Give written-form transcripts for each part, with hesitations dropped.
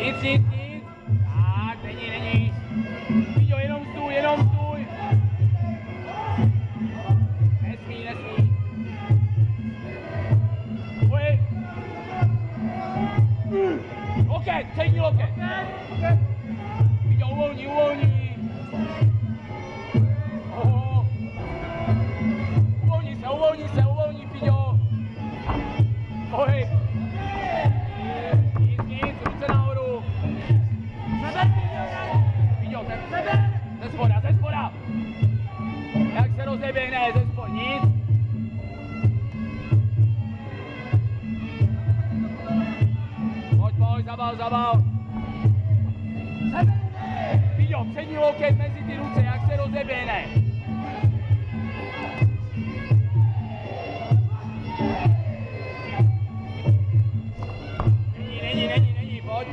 Nic. Tak, není. Píďo, jenom stůj. Nesmí. Pojď. Loket, přední loket. Píďo, uvolní. Uvolní, Píďo. Pojď. Nic, ruce nahoru. Píďo, ze spoda. Jak se rozeběhne, ze spoda, nic. Pojď, zabal. Píďo, přední loket mezi ty ruce, jak se rozeběhne. Není, pojď.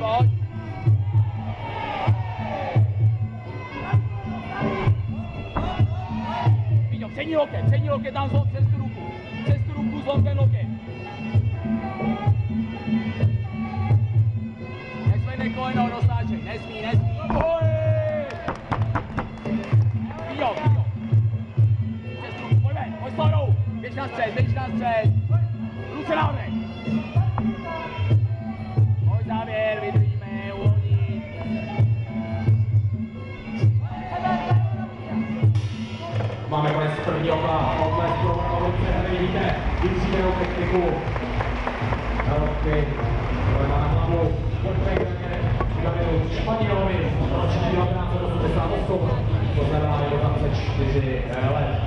Píďo, přední loket, tam zlom přes tu ruku, zlom ten loket. Nesmí koleno roztáčet, nesmí. Píďo. Přes tu ruku, pojď s torou, běž na střed. Ruce nahoře. Závěr, vydržíme, uvolní. Máme konec prvního kola, potlesk pro Vrchovice, vidíte, vystřídanou techniku. Helotky, kolema na hlavu, podpěk Gabrielu Španilovi, ročení 1988, to znamená 24 let.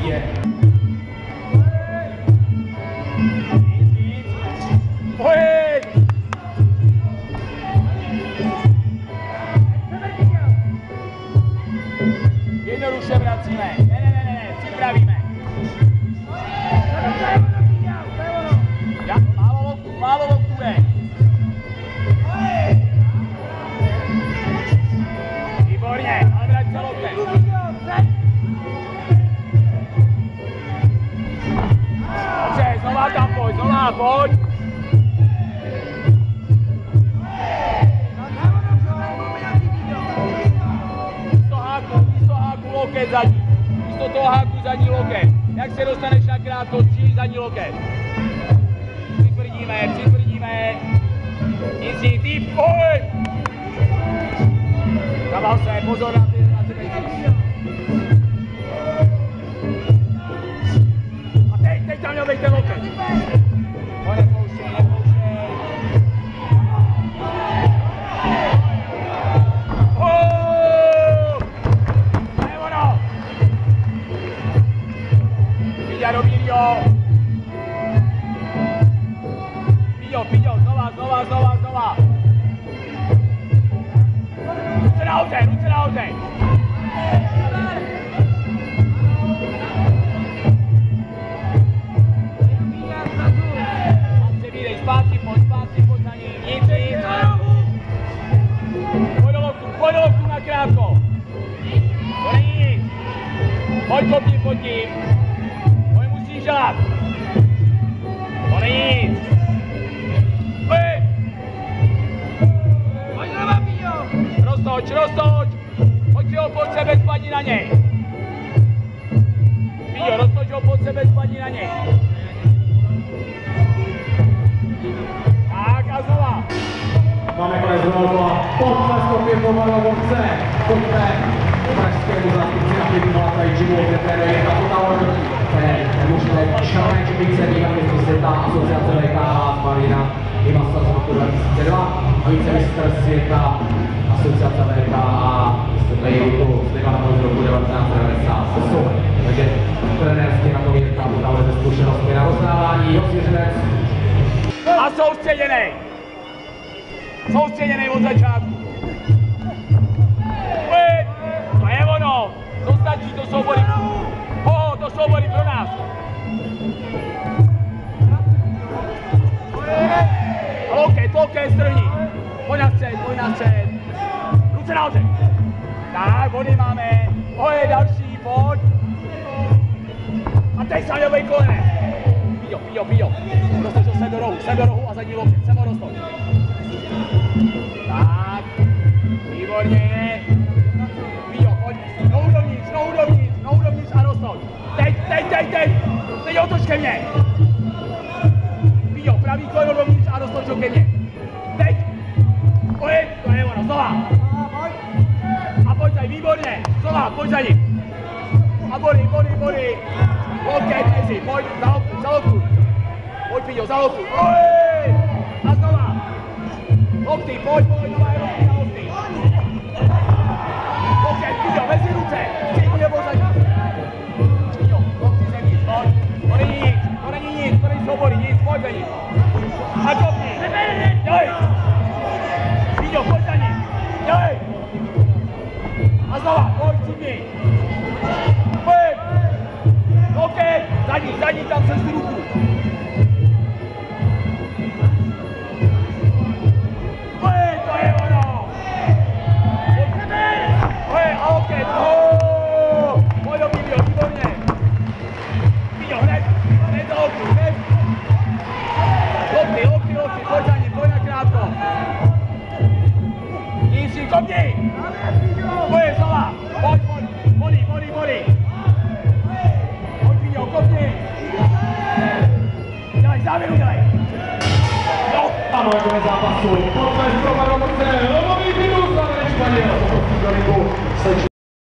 Je. Pojď! Jednoduše vracíme. Ne, připravíme. Málo loktu jde. Výborně, ale vrať se loktem. Dobře, znova tam pojď. Loket zadní. Místo toho háku zadní loket. Jak se dostaneš na krátko, střílí zadní loket. Přitvrdíme. Nic, ty pojď! Zabal se, pozor na ty věci. A teď tam měl být ten loket. Nepouštěj. Píďo, znova. Ruce nahoře. Přebírej, zpátky, pojď na něj. Nic. Pojď do loktu na krátko. To není nic. Pojď kopni. Pojď musíš žát. To není nic. Roztoč. Pojď si ho pod sebe, spadni na něj. Píďo, roztoč ho pod sebe, spadni na něj. Tak a znova. Máme konec druhého kola. Potlesk opět po Varovce. Pojďme pražskému zástupci na pětí Malataji Jimu, kde trénuje Jirka Total. Můžete čelné čepice výjimky světa asociace VKH Marina i Masters roku 2002 a více mistr světa asociace VKH z Libanonu z roku 1998. Takže trenérsky na to Jirka Total ze zkušenosti na rozdávání. Jo, svěřenec. A soustředěnej od začátku. To je ono. To stačí, to jsou body. To jsou body pro nás. Loket, strhni. Pojď na střed. Ruce nahoře. Tak, body máme. Další, pojď. A teď se měl být kolenem. Pío. Roztočil sem do rohu a zadní lokě, sem ho roztoč. Tak, výborně je. Pío, pojď, nohu dovnitř a roztoč. Teď otoč ke mně. Pío, pravý koleno dovnitř a roztoč ho ke mně. Teď, pojď, to je ono, znova. A pojď tady, výborně, znova, pojď za ním. A body. Lokě, mezi, pojď, za loktu. Pojď, Pío, za loktu. Oj! A znova. Lokty, pojď, znova je lokty, za lokty. Lokě, Pío, mezi ruce. Přijď nebo za ním. Pío, lokty zevnitř, pojď. To není nic, svobody, nic, pojď za ním. A kopni. Dělej. Pío, pojď za ním. Dělej. A znova, pojď, cipni. Pojď. Lokě, zadní, tam přes tu ruku. Ano, jako zápasu, pojďme z Romanovce, Lovový minus, závěrečka děl,